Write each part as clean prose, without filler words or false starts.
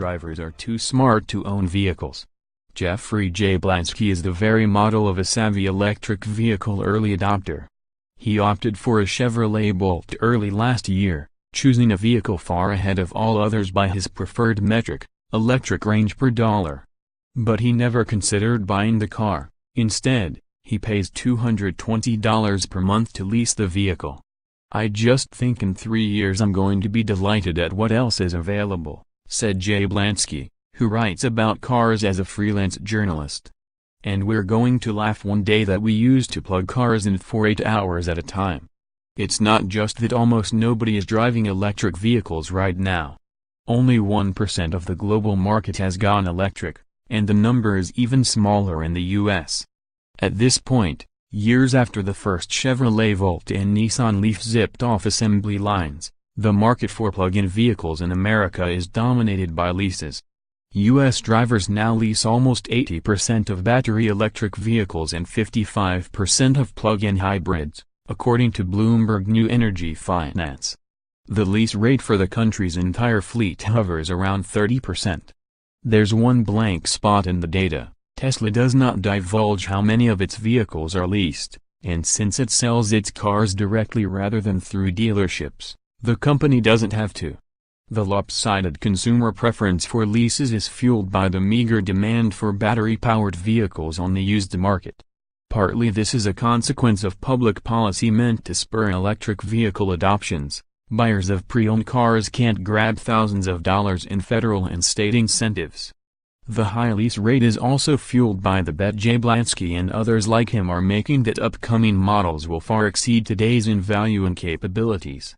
drivers are too smart to own vehicles. Jeffrey Jablansky is the very model of a savvy electric vehicle early adopter. He opted for a Chevrolet Bolt early last year, choosing a vehicle far ahead of all others by his preferred metric, electric range per dollar. But he never considered buying the car. Instead, he pays $220 per month to lease the vehicle. "I just think in 3 years I'm going to be delighted at what else is available," said Jablansky, who writes about cars as a freelance journalist. "And we're going to laugh one day that we used to plug cars in for 8 hours at a time. It's not just that almost nobody is driving electric vehicles right now. Only 1% of the global market has gone electric, and the number is even smaller in the US. At this point, years after the first Chevrolet Volt and Nissan Leaf zipped off assembly lines, the market for plug-in vehicles in America is dominated by leases. U.S. drivers now lease almost 80% of battery electric vehicles and 55% of plug-in hybrids, according to Bloomberg New Energy Finance. The lease rate for the country's entire fleet hovers around 30%. There's one blank spot in the data. Tesla does not divulge how many of its vehicles are leased, and since it sells its cars directly rather than through dealerships, the company doesn't have to. The lopsided consumer preference for leases is fueled by the meager demand for battery-powered vehicles on the used market. Partly this is a consequence of public policy meant to spur electric vehicle adoptions. Buyers of pre-owned cars can't grab thousands of dollars in federal and state incentives. The high lease rate is also fueled by the bet Jablansky and others like him are making that upcoming models will far exceed today's in value and capabilities.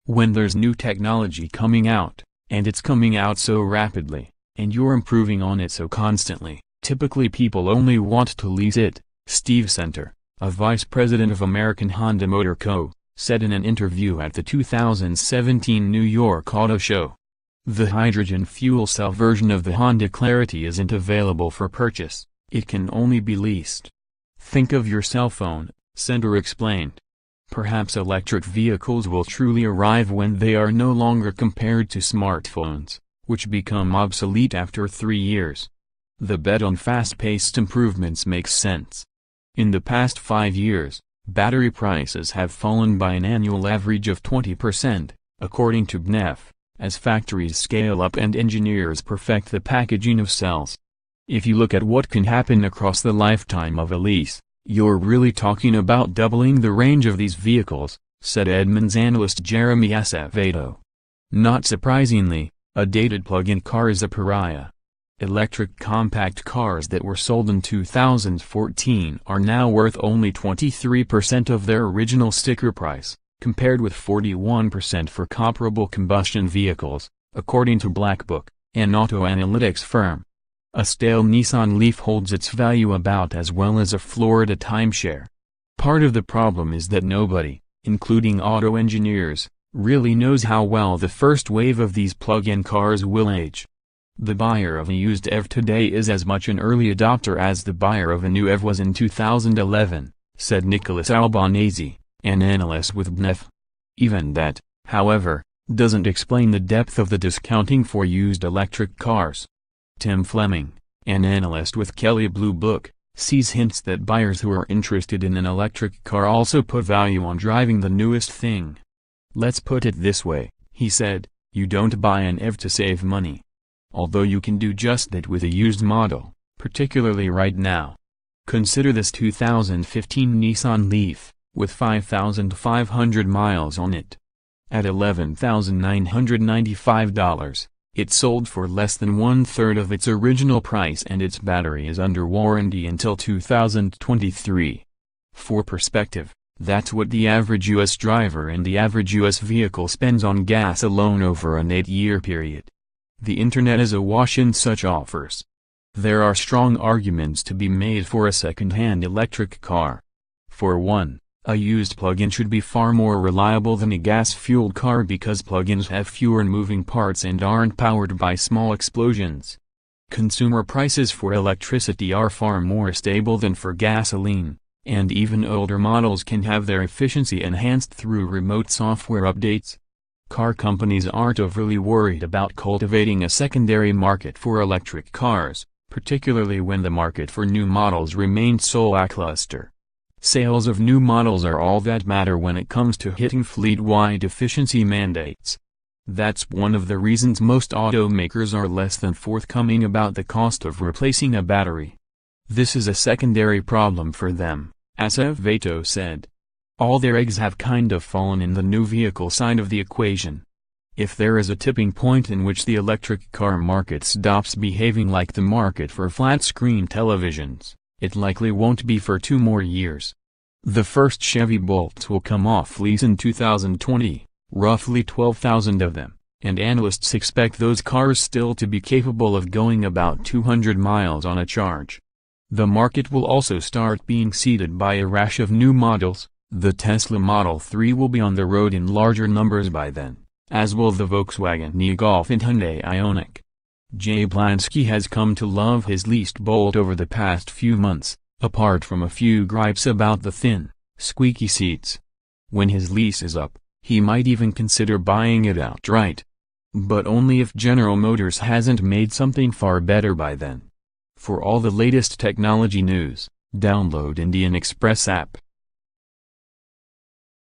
When there's new technology coming out, and it's coming out so rapidly, and you're improving on it so constantly, typically people only want to lease it, Steve Center, a vice president of American Honda Motor Co., said in an interview at the 2017 New York Auto Show. The hydrogen fuel cell version of the Honda Clarity isn't available for purchase, it can only be leased. "Think of your cell phone," Center explained. "Perhaps electric vehicles will truly arrive when they are no longer compared to smartphones, which become obsolete after 3 years. The bet on fast-paced improvements makes sense. In the past 5 years, battery prices have fallen by an annual average of 20%, according to BNEF, as factories scale up and engineers perfect the packaging of cells. If you look at what can happen across the lifetime of a lease, you're really talking about doubling the range of these vehicles," said Edmunds analyst Jeremy Acevedo. Not surprisingly, a dated plug-in car is a pariah. Electric compact cars that were sold in 2014 are now worth only 23% of their original sticker price, compared with 41% for comparable combustion vehicles, according to Black Book, an auto analytics firm. A stale Nissan Leaf holds its value about as well as a Florida timeshare. Part of the problem is that nobody, including auto engineers, really knows how well the first wave of these plug-in cars will age. The buyer of a used EV today is as much an early adopter as the buyer of a new EV was in 2011, said Nicholas Albanese, an analyst with BNEF. Even that, however, doesn't explain the depth of the discounting for used electric cars. Tim Fleming, an analyst with Kelley Blue Book, sees hints that buyers who are interested in an electric car also put value on driving the newest thing. "Let's put it this way," he said, "you don't buy an EV to save money. Although you can do just that with a used model, particularly right now. Consider this 2015 Nissan Leaf, with 5,500 miles on it. At $11,995, it sold for less than 1/3 of its original price and its battery is under warranty until 2023. For perspective, that's what the average U.S. driver and the average U.S. vehicle spends on gas alone over an 8-year period. The internet is awash in such offers. There are strong arguments to be made for a second-hand electric car. For one, a used plug-in should be far more reliable than a gas-fueled car because plug-ins have fewer moving parts and aren't powered by small explosions. Consumer prices for electricity are far more stable than for gasoline, and even older models can have their efficiency enhanced through remote software updates. Car companies aren't overly worried about cultivating a secondary market for electric cars, particularly when the market for new models remains so lackluster. Sales of new models are all that matter when it comes to hitting fleet-wide efficiency mandates. That's one of the reasons most automakers are less than forthcoming about the cost of replacing a battery. This is a secondary problem for them, Acevedo said. All their eggs have kind of fallen in the new vehicle side of the equation. If there is a tipping point in which the electric car market stops behaving like the market for flat-screen televisions, it likely won't be for 2 more years. The first Chevy Bolts will come off lease in 2020, roughly 12,000 of them, and analysts expect those cars still to be capable of going about 200 miles on a charge. The market will also start being seeded by a rash of new models. The Tesla Model 3 will be on the road in larger numbers by then, as will the Volkswagen e-Golf and Hyundai Ioniq. Jablansky has come to love his leased Bolt over the past few months, apart from a few gripes about the thin, squeaky seats. When his lease is up, he might even consider buying it outright. But only if General Motors hasn't made something far better by then. For all the latest technology news, download Indian Express app.